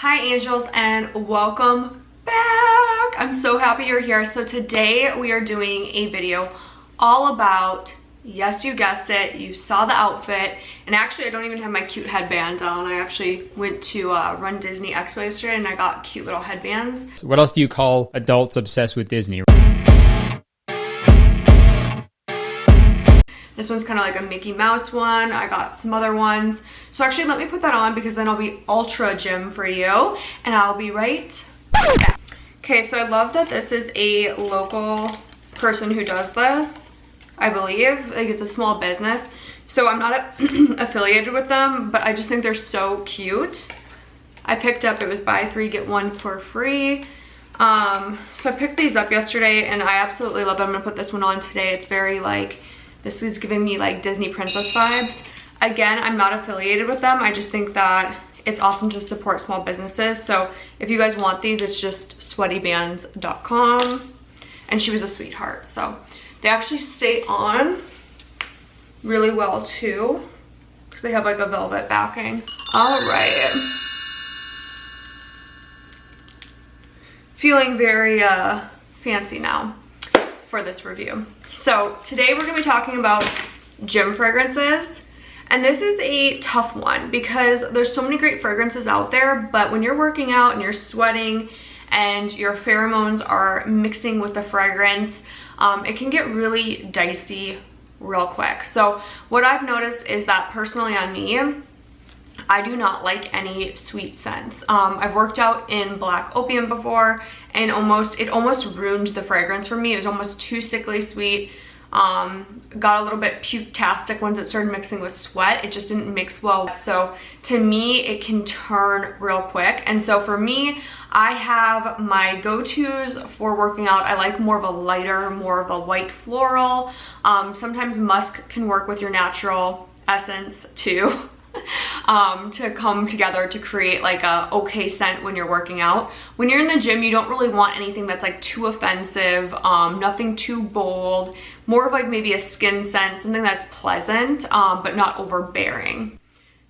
Hi angels and welcome back. I'm so happy you're here. So today we are doing a video all about, yes, you guessed it, you saw the outfit, and actually I don't even have my cute headband on. I actually went to run Disney Expo yesterday and I got cute little headbands. So what else do you call adults obsessed with Disney? This one's kind of like a Mickey Mouse one. I got some other ones. So actually let me put that on because then I'll be ultra gym for you and I'll be right back. Okay, so I love that this is a local person who does this, I believe. Like, it's a small business. So I'm not affiliated with them, but I just think they're so cute. I picked up, it was buy 3 get 1 for free. So I picked these up yesterday and I absolutely love them. I'm gonna put this one on today. It's very like, this is giving me like Disney princess vibes. Again, I'm not affiliated with them. I just think that it's awesome to support small businesses. So if you guys want these, it's just sweatybands.com. And she was a sweetheart. So they actually stay on really well too, because they have like a velvet backing. All right. Feeling very fancy now for this review. So today we're gonna be talking about gym fragrances. And this is a tough one because there's so many great fragrances out there, but when you're working out and you're sweating and your pheromones are mixing with the fragrance, it can get really dicey real quick. So what I've noticed is that personally on me, I do not like any sweet scents. I've worked out in black opium before and it almost ruined the fragrance for me. It was almost too sickly sweet. Got a little bit puke-tastic once it started mixing with sweat. It just didn't mix well. So to me, it can turn real quick. And so for me, I have my go-tos for working out. I like more of a lighter, more of a white floral. Sometimes musk can work with your natural essence too. To come together to create like a okay scent when you're working out. When you're in the gym, you don't really want anything that's like too offensive, nothing too bold, more of like maybe a skin scent, something that's pleasant, but not overbearing.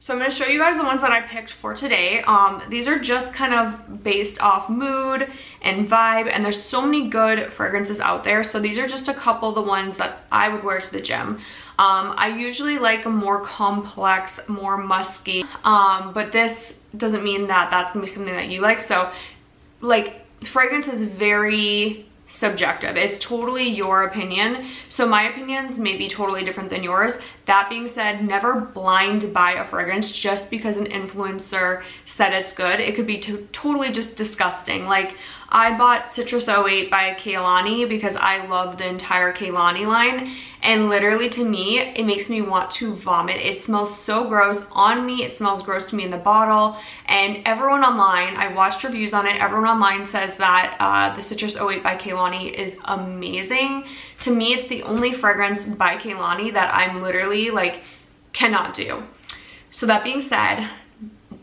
So I'm going to show you guys the ones that I picked for today. These are just kind of based off mood and vibe, and there's so many good fragrances out there. So these are just a couple of the ones that I would wear to the gym. I usually like a more complex, more musky, but this doesn't mean that that's gonna be something that you like. So like, fragrance is very subjective. It's totally your opinion. So my opinions may be totally different than yours. That being said, never blind buy a fragrance just because an influencer said it's good. It could be totally just disgusting. Like, I bought Citrus 08 by Cavalli because I love the entire Cavalli line, and literally to me, it makes me want to vomit. It smells so gross on me. It smells gross to me in the bottle, and everyone online, I watched reviews on it, everyone online says that the Citrus 08 by Cavalli is amazing. To me, it's the only fragrance by Cavalli that I'm literally like, cannot do. So that being said,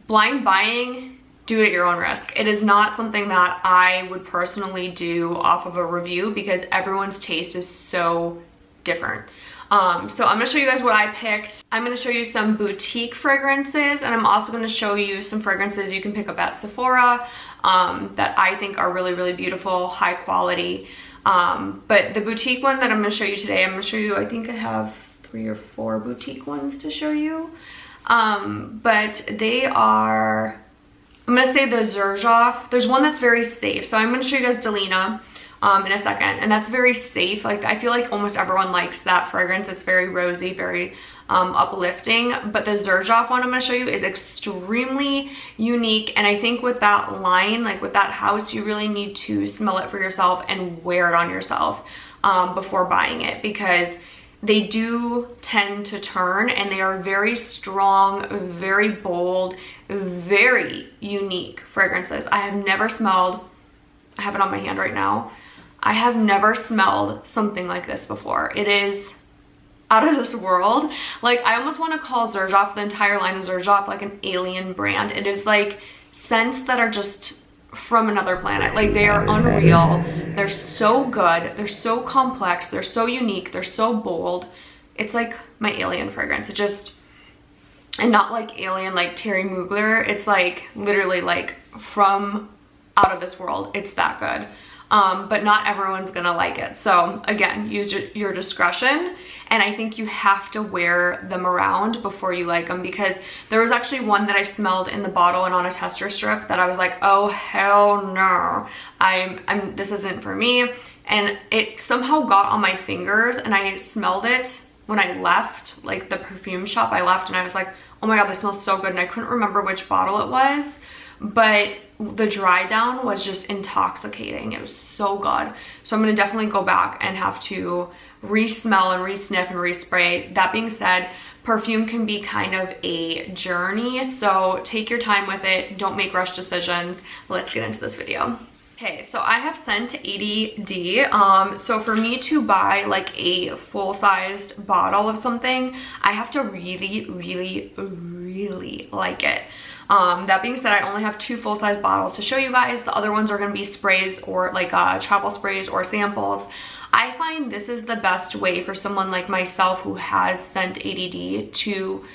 blind buying, do it at your own risk. It is not something that I would personally do off of a review because everyone's taste is so different. So I'm gonna show you guys what I picked. I'm gonna show you some boutique fragrances, and I'm also gonna show you some fragrances you can pick up at Sephora that I think are really, really beautiful, high quality. But the boutique one that I'm gonna show you today, I'm gonna show you, I think I have 3 or 4 boutique ones to show you. But they are, I'm gonna say the Xerjoff. There's one that's very safe. So I'm gonna show you guys Delina in a second, and that's very safe. Like, I feel like almost everyone likes that fragrance. It's very rosy, very uplifting. But the Xerjoff one I'm gonna show you is extremely unique, and I think with that line, like with that house, you really need to smell it for yourself and wear it on yourself before buying it, because they do tend to turn, and they are very strong, very bold, very unique fragrances. I have never smelled, I have it on my hand right now, I have never smelled something like this before. It is out of this world. Like, I almost want to call Xerjoff, the entire line of Xerjoff, like an alien brand. It is like scents that are just from another planet. Like, they are unreal. They're so good. They're so complex. They're so unique. They're so bold. It's like my alien fragrance. It just, and not like alien like Terry Mugler. It's like literally like from out of this world. It's that good. But not everyone's gonna like it. So again, use your discretion. And I think you have to wear them around before you like them, because there was actually one that I smelled in the bottle and on a tester strip that I was like, oh hell no, this isn't for me. And it somehow got on my fingers, and I smelled it when I left, like the perfume shop I left, and I was like, oh my god, this smells so good. And I couldn't remember which bottle it was, but the dry down was just intoxicating. It was so good. So I'm gonna definitely go back and have to re-smell and re-sniff and respray. That being said, perfume can be kind of a journey, so take your time with it. Don't make rush decisions. Let's get into this video. Okay, so I have sent 80D. So for me to buy like a full-sized bottle of something, I have to really, really, really like it. That being said, I only have 2 full-size bottles to show you guys. The other ones are going to be sprays or like travel sprays or samples. I find this is the best way for someone like myself who has scent ADD to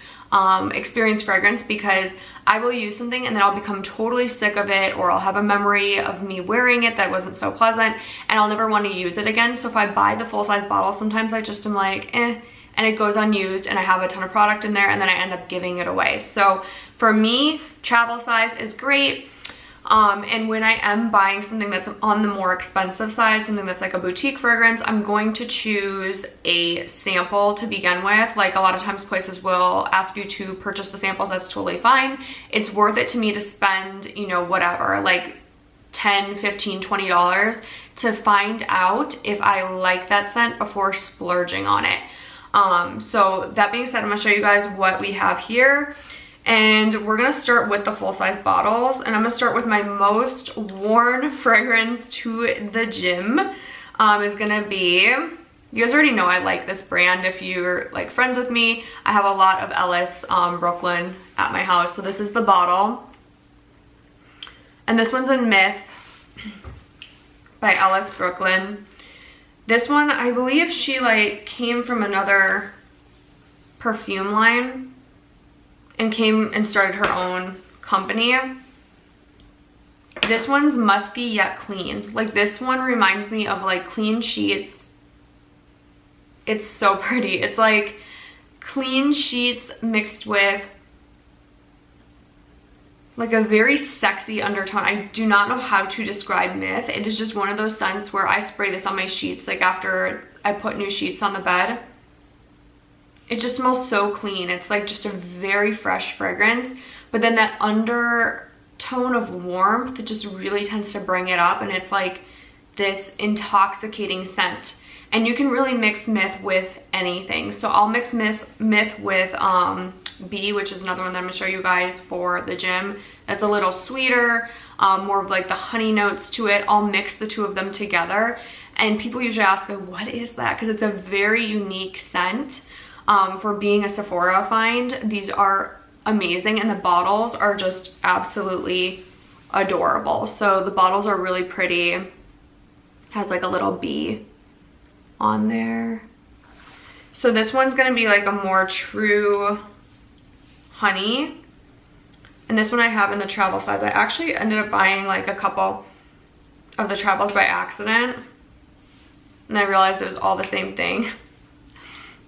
experience fragrance, because I will use something and then I'll become totally sick of it, or I'll have a memory of me wearing it that wasn't so pleasant and I'll never want to use it again. So if I buy the full-size bottle, sometimes I just am like, eh, and it goes unused and I have a ton of product in there and then I end up giving it away. So for me, travel size is great. And when I am buying something that's on the more expensive side, something that's like a boutique fragrance, I'm going to choose a sample to begin with. Like a lot of times places will ask you to purchase the samples. That's totally fine. It's worth it to me to spend, you know, whatever, like $10, $15, $20 to find out if I like that scent before splurging on it. So that being said, I'm gonna show you guys what we have here. And we're gonna start with the full-size bottles, and I'm gonna start with my most worn fragrance to the gym. Is gonna be, you guys already know I like this brand. If you're like friends with me, I have a lot of Ellis Brooklyn at my house. So this is the bottle, and this one's in Myth by Ellis Brooklyn. This one, I believe she like came from another perfume line and came and started her own company. This one's musky yet clean. Like this one reminds me of like clean sheets. It's so pretty. It's like clean sheets mixed with like a very sexy undertone. I do not know how to describe Myth. It is just one of those scents where I spray this on my sheets like after I put new sheets on the bed. It just smells so clean. It's like just a very fresh fragrance, but then that undertone of warmth just really tends to bring it up, and it's like this intoxicating scent. And you can really mix Myth with anything. So I'll mix Myth with B, which is another one that I'm gonna show you guys for the gym. That's a little sweeter, more of like the honey notes to it. I'll mix the two of them together. And people usually ask, what is that? Because it's a very unique scent. For being a Sephora find, these are amazing, and the bottles are just absolutely adorable. So the bottles are really pretty. Has like a little bee on there. So this one's gonna be like a more true honey, and this one I have in the travel size. I actually ended up buying like a couple of the travels by accident, and I realized it was all the same thing.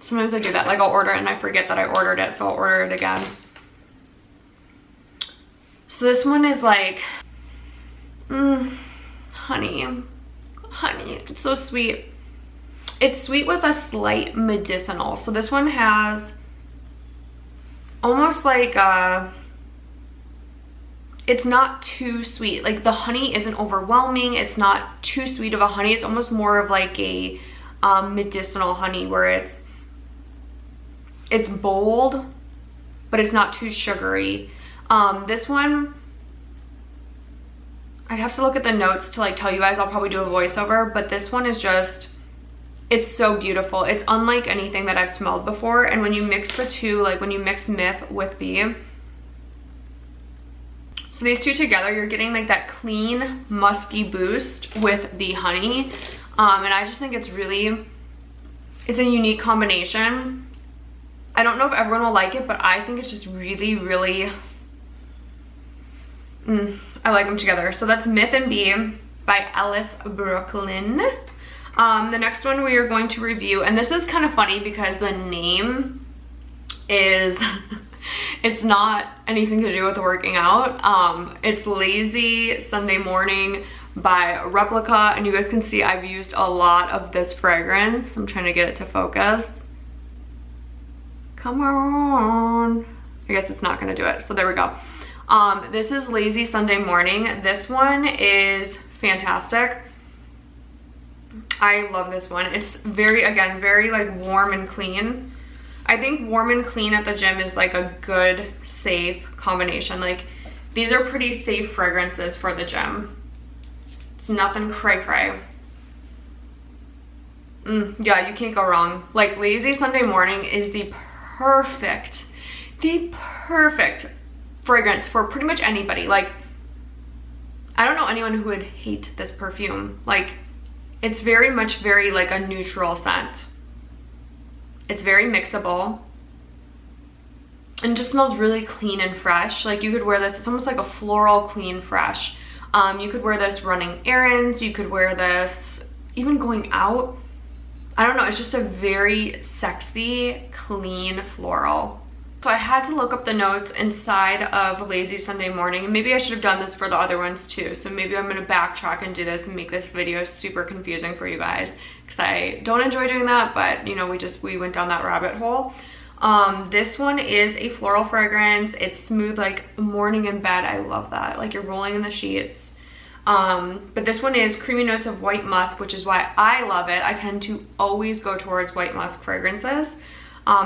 Sometimes I do that, like I'll order it and I forget that I ordered it, so I'll order it again. So this one is like, honey, it's so sweet. It's sweet with a slight medicinal. So this one has almost like it's not too sweet. Like the honey isn't overwhelming. It's not too sweet of a honey. It's almost more of like a medicinal honey where it's bold, but it's not too sugary. This one, I'd have to look at the notes to like tell you guys. I'll probably do a voiceover, but this one is just, it's so beautiful. It's unlike anything that I've smelled before. And when you mix the two, like when you mix Myth with B, so these two together, you're getting like that clean, musky boost with the honey. And I just think it's a unique combination. I don't know if everyone will like it, but I think it's just really, really, I like them together. So that's Myth and Bee by Ellis Brooklyn. The next one we are going to review, and this is kind of funny because the name is, it's not anything to do with working out. It's Lazy Sunday Morning by Replica, and you guys can see I've used a lot of this fragrance. I'm trying to get it to focus. Come on. I guess it's not gonna do it, so there we go. This is Lazy Sunday Morning. This one is fantastic. I love this one. It's very, again, very like warm and clean. I think warm and clean at the gym is like a good, safe combination. Like, these are pretty safe fragrances for the gym. It's nothing cray-cray. Yeah, you can't go wrong. Like, Lazy Sunday Morning is the perfect fragrance for pretty much anybody. Like, I don't know anyone who would hate this perfume. Like, it's very much very like a neutral scent. It's very mixable and it just smells really clean and fresh. Like, you could wear this, it's almost like a floral clean fresh. You could wear this running errands, you could wear this even going out. I don't know, it's just a very sexy, clean floral. So I had to look up the notes inside of Lazy Sunday Morning, and maybe I should have done this for the other ones too. So maybe I'm gonna backtrack and do this and make this video super confusing for you guys, because I don't enjoy doing that, but you know, we went down that rabbit hole. This one is a floral fragrance. It's smooth, like morning in bed. I love that, like you're rolling in the sheets. But this one is creamy notes of white musk, which is why I love it. I tend to always go towards white musk fragrances.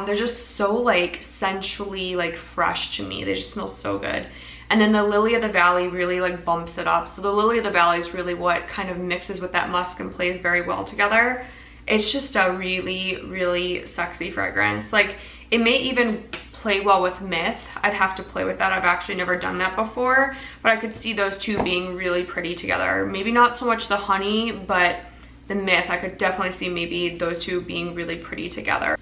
They're just so like sensually like fresh to me. They just smell so good. And then the Lily of the Valley really like bumps it up. So the Lily of the Valley is really what kind of mixes with that musk and plays very well together. It's just a really, really sexy fragrance. Like, it may even play well with Myth. I'd have to play with that. I've actually never done that before, but I could see those two being really pretty together. Maybe not so much the honey, but the Myth, I could definitely see maybe those two being really pretty together.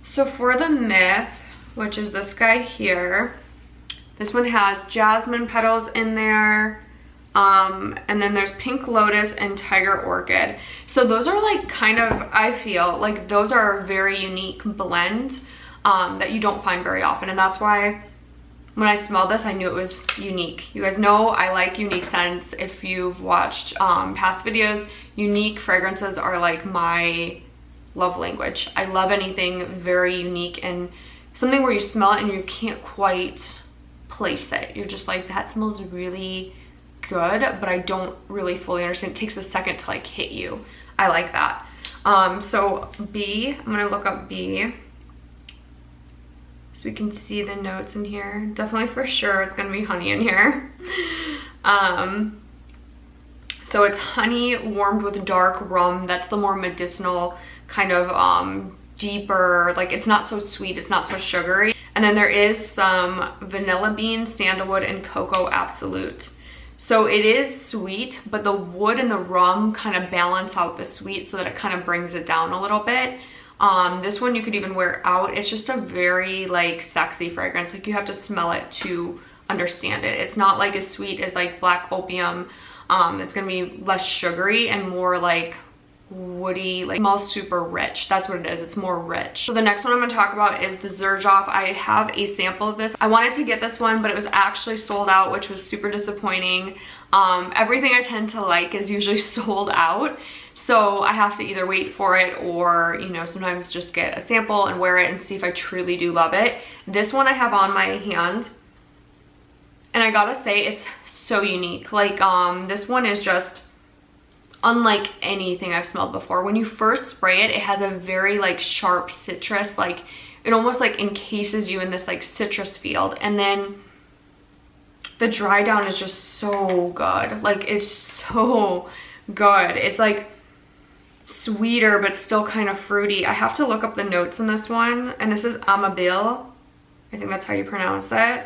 So for the Myth, which is this guy here, this one has jasmine petals in there, and then there's pink lotus and tiger orchid. So those are like kind of, I feel like those are a very unique blend that you don't find very often, and that's why when I smelled this I knew it was unique. You guys know I like unique scents. If you've watched past videos, unique fragrances are like my love language. I love anything very unique and something where you smell it and you can't quite place it. You're just like, that smells really good, but I don't really fully understand. It takes a second to like hit you. I like that. So B, I'm gonna look up B so we can see the notes in here. Definitely for sure it's gonna be honey in here. So it's honey warmed with dark rum. That's the more medicinal kind of deeper, like it's not so sweet, it's not so sugary. And then there is some vanilla bean, sandalwood, and cocoa absolute. So it is sweet, but the wood and the rum kind of balance out the sweet so that it kind of brings it down a little bit. This one you could even wear out. It's just a very like sexy fragrance. Like, you have to smell it to understand it. It's not like as sweet as like black opium. It's gonna be less sugary and more like woody, like smells super rich. That's what it is, it's more rich. So the next one I'm going to talk about is the Xerjoff. I have a sample of this. I wanted to get this one, but it was actually sold out, which was super disappointing. Everything I tend to like is usually sold out, so I have to either wait for it or, you know, sometimes just get a sample and wear it and see if I truly do love it. This one I have on my hand, and I gotta say it's so unique. Like, this one is just unlike anything I've smelled before. When you first spray it, it has a very like sharp citrus, like it almost like encases you in this like citrus field, and then the dry down is just so good. Like, it's so good. It's like sweeter but still kind of fruity. I have to look up the notes in this one, and this is Amabile. I think that's how you pronounce it.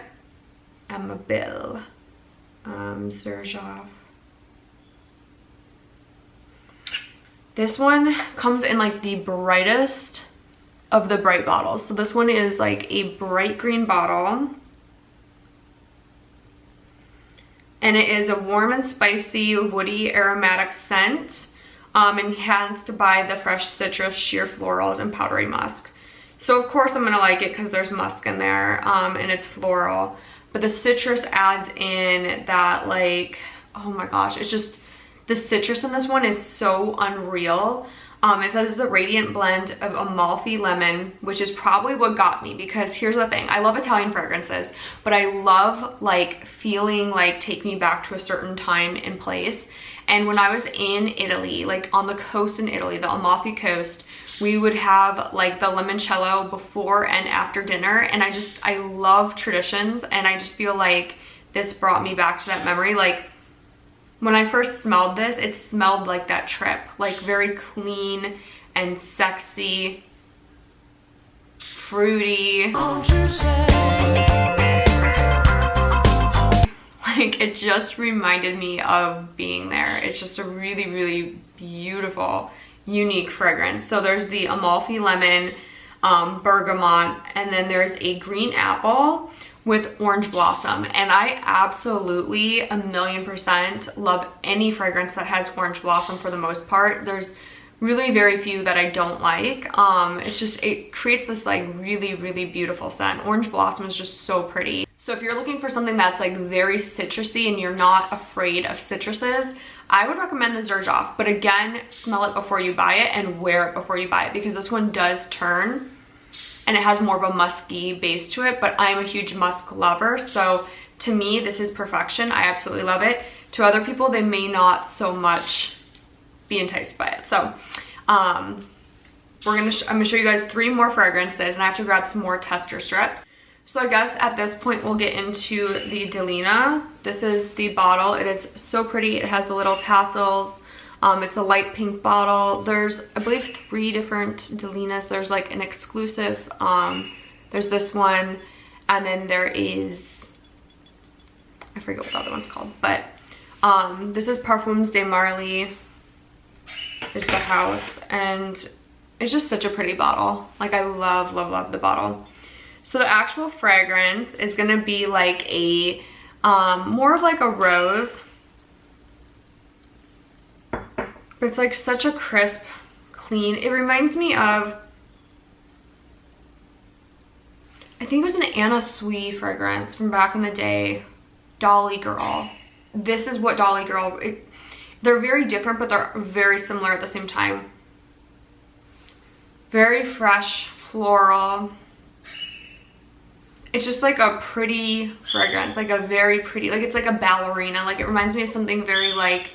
Amabile. Xerjoff. This one comes in like the brightest of the bright bottles. So this one is like a bright green bottle. And it is a warm and spicy, woody, aromatic scent, enhanced by the fresh citrus, sheer florals, and powdery musk. So of course I'm gonna like it because there's musk in there, and it's floral. But the citrus adds in that, like, oh my gosh, it's just, the citrus in this one is so unreal. It says it's a radiant blend of Amalfi lemon, which is probably what got me, because here's the thing. I love Italian fragrances, but I love like feeling like take me back to a certain time and place. And when I was in Italy, like on the coast in Italy, the Amalfi coast, we would have like the limoncello before and after dinner. And I love traditions, and I just feel like this brought me back to that memory. Like, when I first smelled this, it smelled like that trip, like very clean and sexy, fruity. Like, it just reminded me of being there. It's just a really, really beautiful, unique fragrance. So there's the Amalfi lemon, bergamot, and then there's a green apple with orange blossom. And I absolutely 1,000,000% love any fragrance that has orange blossom for the most part. There's really very few that I don't like. It's just, it creates this like really, really beautiful scent. Orange blossom is just so pretty. So if you're looking for something that's like very citrusy and you're not afraid of citruses, I would recommend the Xerjoff. But again, smell it before you buy it and wear it before you buy it, because this one does turn and it has more of a musky base to it, but I'm a huge musk lover, so to me this is perfection. I absolutely love it. To other people, they may not so much be enticed by it. So I'm gonna show you guys 3 more fragrances, and I have to grab some more tester strips. So I guess at this point we'll get into the Delina. This is the bottle. It is so pretty. It has the little tassels. It's a light pink bottle. There's, I believe, 3 different Delinas. There's like an exclusive, there's this one, and then there is, I forget what the other one's called, but this is Parfums de Marly, is the house, and it's just such a pretty bottle. Like, I love, love, love the bottle. So the actual fragrance is gonna be like a, more of like a rose. But it's like such a crisp, clean, it reminds me of, I think it was an Anna Sui fragrance from back in the day, Dolly Girl. This is what Dolly Girl, they're very different, but they're very similar at the same time. Very fresh, floral. It's just like a pretty fragrance, like a very pretty, like it's like a ballerina. Like, it reminds me of something very like,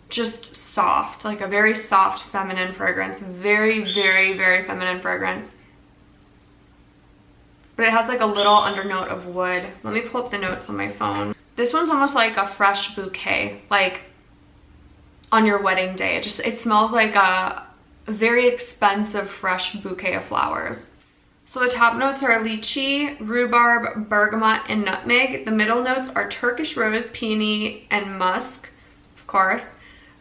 just soft, like a very soft feminine fragrance. Very, very, very feminine fragrance. But it has like a little undernote of wood. Let me pull up the notes on my phone. This one's almost like a fresh bouquet, like on your wedding day. It smells like a very expensive fresh bouquet of flowers. So the top notes are lychee, rhubarb, bergamot, and nutmeg. The middle notes are Turkish rose, peony, and musk, of course.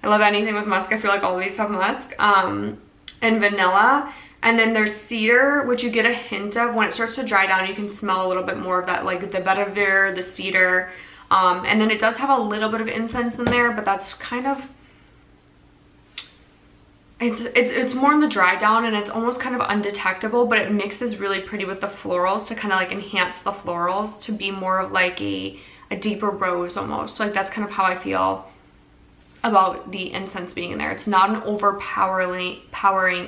I love anything with musk. I feel like all of these have musk. And vanilla. And then there's cedar, which you get a hint of. When it starts to dry down, you can smell a little bit more of that, like the vetiver, the cedar. And then it does have a little bit of incense in there, but that's kind of, it's more in the dry down, and it's almost kind of undetectable, but it mixes really pretty with the florals to kind of like enhance the florals to be more of like a deeper rose almost. So like that's kind of how I feel about the incense being in there. It's not an overpowering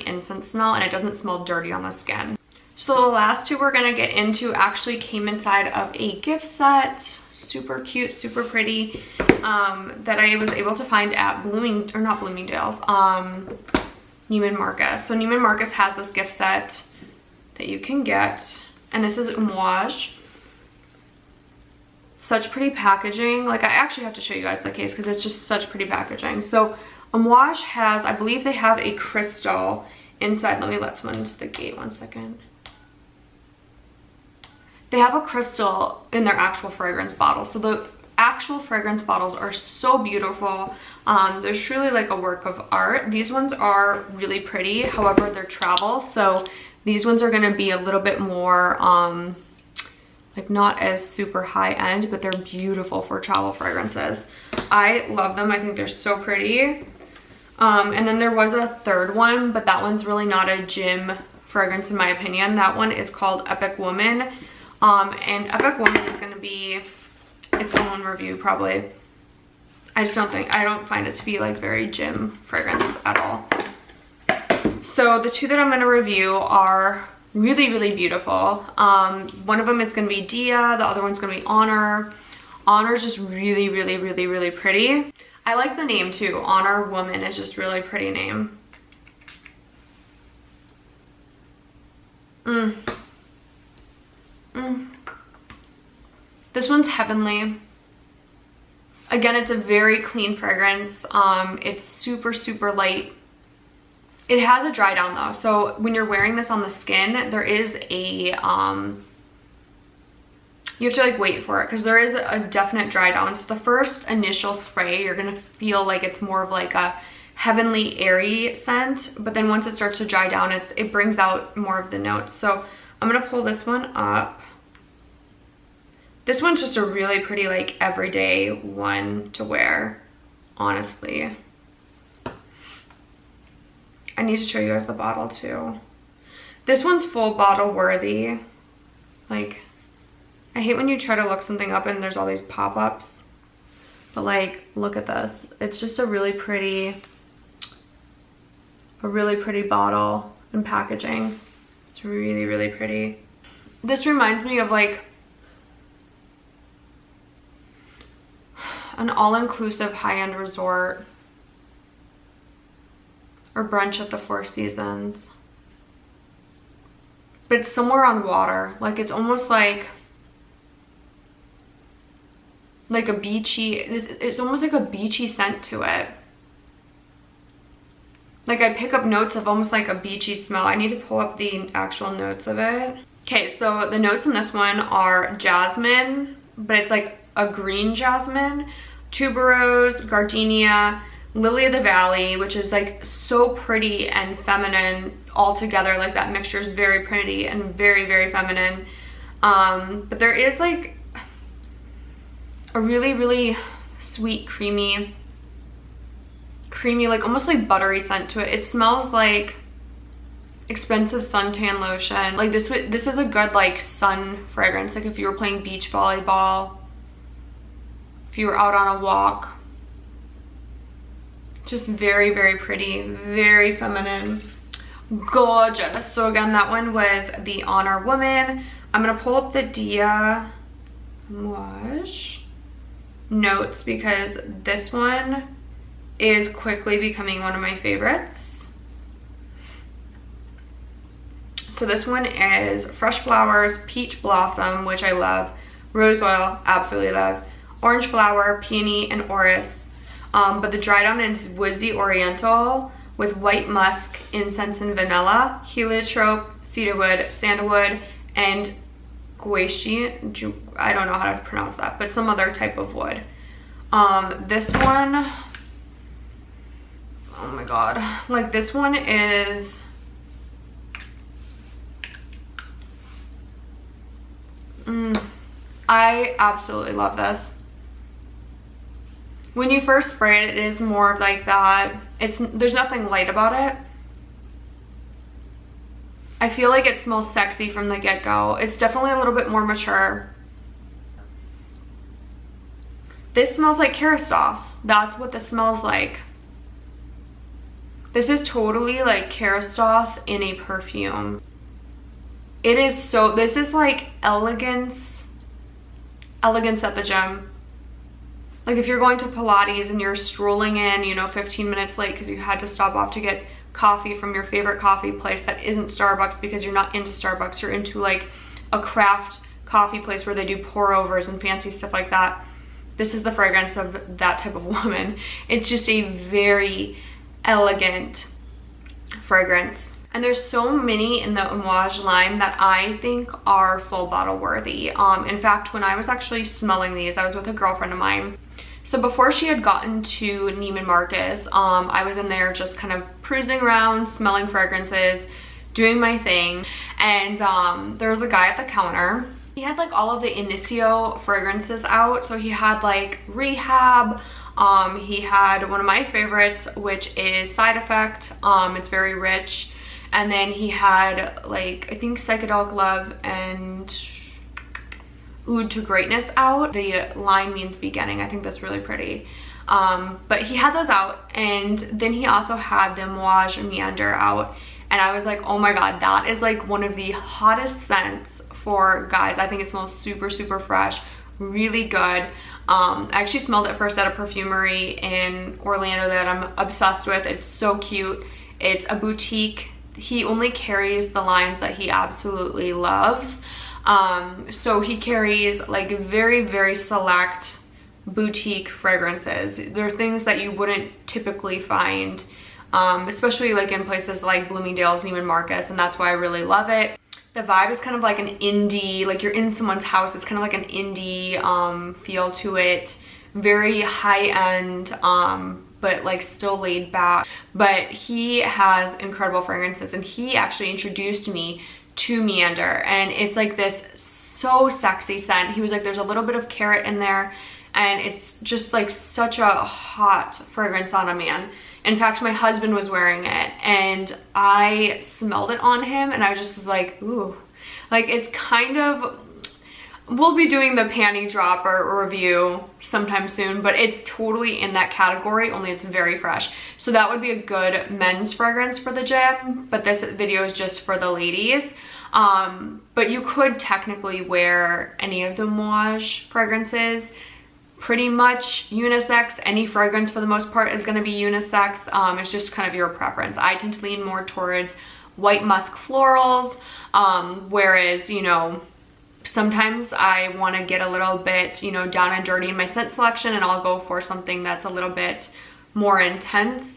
incense smell, and it doesn't smell dirty on the skin. So the last 2 we're gonna get into actually came inside of a gift set. Super cute, super pretty, that I was able to find at Bloomingdale's, Neiman Marcus. So Neiman Marcus has this gift set that you can get, and this is Homage. Such pretty packaging. Like, I actually have to show you guys the case because it's just such pretty packaging. So Homage has, I believe they have a crystal inside. Let me let someone into the gate 1 second. They have a crystal in their actual fragrance bottle. So the actual fragrance bottles are so beautiful. They're truly like a work of art. These ones are really pretty. However, they're travel, so These ones are gonna be a little bit more, like not as super high end, but they're beautiful for travel fragrances. I love them. I think they're so pretty. And then there was a third one, but that one's really not a gym fragrance in my opinion. That one is called Epic Woman. And Epic Woman is gonna be its own review probably. I don't find it to be like very gym fragrance at all. So the two that I'm gonna review are really, really beautiful. One of them is gonna be Dia, the other one's gonna be Honor. Honor's just really, really, really, really pretty. I like the name too. Honor Woman is just really pretty name. This one's heavenly. Again, it's a very clean fragrance. It's super, super light. It has a dry down though. So when you're wearing this on the skin, there is a, you have to like wait for it because there is a definite dry down. So the first initial spray, you're gonna feel like it's more of like a heavenly airy scent, but then once it starts to dry down, it brings out more of the notes. So I'm gonna pull this one up. This one's just a really pretty like everyday one to wear, honestly. I need to show you guys the bottle too. This one's full bottle worthy. Like, I hate when you try to look something up and there's all these pop-ups, but like, look at this. It's just a really pretty bottle and packaging. It's really, really pretty. This reminds me of like an all-inclusive high-end resort or brunch at the Four Seasons. But it's somewhere on water. Like it's almost like a beachy, it's almost like a beachy scent to it. Like I pick up notes of almost like a beachy smell. I need to pull up the actual notes of it. Okay, so the notes in this one are jasmine, but it's like a green jasmine, tuberose, gardenia, lily of the valley, which is like so pretty and feminine all together. Like that mixture is very pretty and very, very feminine. But there is like a really, really sweet, creamy, like almost like buttery scent to it. It smells like expensive suntan lotion. Like this is a good like sun fragrance. Like if you were playing beach volleyball, if you were out on a walk. Just very, very pretty, very feminine, gorgeous. So again, that one was the Honor Woman. I'm gonna pull up the Dia Wash notes because this one is quickly becoming one of my favorites. So this one is fresh flowers, peach blossom, which I love, rose oil, absolutely love, orange flower, peony, and orris. But the dry down is woodsy oriental with white musk, incense, and vanilla, heliotrope, cedarwood, sandalwood, and guaishi. I don't know how to pronounce that, but some other type of wood. This one, oh my god, like this one is I absolutely love this. When you first spray it, it is more of like that. There's nothing light about it. I feel like it smells sexy from the get-go. It's definitely a little bit more mature. This smells like Kerastase. That's what this smells like. This is totally like Kerastase in a perfume. It is so, this is like elegance at the gym. Like if you're going to Pilates and you're strolling in, you know, 15 minutes late because you had to stop off to get coffee from your favorite coffee place that isn't Starbucks because you're not into Starbucks, you're into like a craft coffee place where they do pour overs and fancy stuff like that. This is the fragrance of that type of woman. It's just a very elegant fragrance. And there's so many in the Homage line that I think are full bottle worthy. In fact, when I was actually smelling these, I was with a girlfriend of mine. So before she had gotten to Neiman Marcus, I was in there just kind of cruising around, smelling fragrances, doing my thing, and there was a guy at the counter. He had like all of the Initio fragrances out. So he had like Rehab, he had one of my favorites, which is Side Effect. It's very rich. And then he had like, I think Psychedelic Love and Ode to Greatness out. The line means beginning. I think that's really pretty. But he had those out, and then he also had the Moage Meander out. And I was like, oh my god, that is like one of the hottest scents for guys. I think it smells super, super fresh, really good. I actually smelled it first at a perfumery in Orlando that I'm obsessed with. It's so cute. It's a boutique. He only carries the lines that he absolutely loves. So he carries like very, very select boutique fragrances. They're things that you wouldn't typically find, especially like in places like Bloomingdale's, Neiman Marcus, and that's why I really love it. The vibe is kind of like an indie, like you're in someone's house. It's kind of like an indie feel to it. Very high-end, but like still laid back. But he has incredible fragrances, and he actually introduced me to Meander, and it's like this so sexy scent. He was like, there's a little bit of carrot in there, and it's just like such a hot fragrance on a man. In fact, my husband was wearing it, and I smelled it on him, and I just was like, ooh. Like, it's kind of, we'll be doing the panty dropper review sometime soon, but it's totally in that category, only it's very fresh. So that would be a good men's fragrance for the gym, but this video is just for the ladies. But you could technically wear any of the Moage fragrances. Pretty much unisex. Any fragrance for the most part is going to be unisex. It's just kind of your preference. I tend to lean more towards white musk florals, whereas, you know, sometimes I want to get a little bit, you know, down and dirty in my scent selection, and I'll go for something that's a little bit more intense.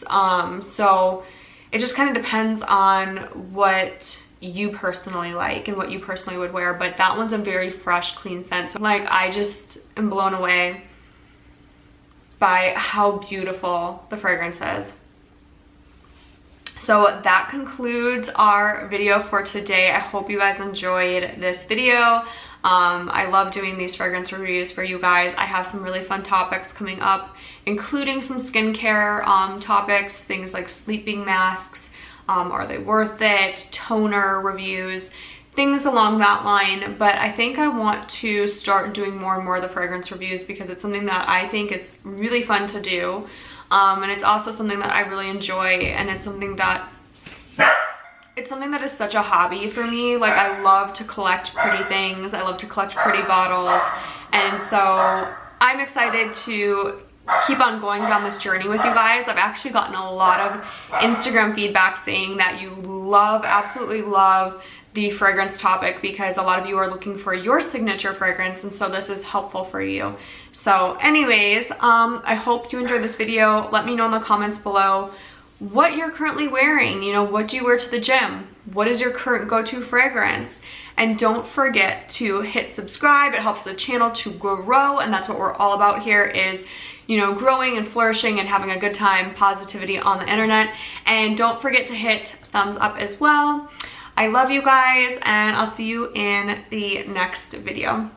So it just kind of depends on what you personally like and what you personally would wear, but that one's a very fresh, clean scent. So like, I just am blown away by how beautiful the fragrance is. So that concludes our video for today. I hope you guys enjoyed this video. I love doing these fragrance reviews for you guys. I have some really fun topics coming up, including some skincare topics, things like sleeping masks, are they worth it, toner reviews, things along that line. But I think I want to start doing more and more of the fragrance reviews because it's something that I think is really fun to do. And it's also something that I really enjoy, and it's something that is such a hobby for me. Like, I love to collect pretty things. I love to collect pretty bottles. And so I'm excited to keep on going down this journey with you guys. I've actually gotten a lot of Instagram feedback saying that you absolutely love the fragrance topic, because a lot of you are looking for your signature fragrance, and so this is helpful for you. So anyways, I hope you enjoyed this video. Let me know in the comments below what you're currently wearing. You know, what do you wear to the gym? What is your current go-to fragrance? And don't forget to hit subscribe. It helps the channel to grow, and that's what we're all about here, is, you know, growing and flourishing and having a good time, positivity on the internet. And don't forget to hit thumbs up as well. I love you guys, and I'll see you in the next video.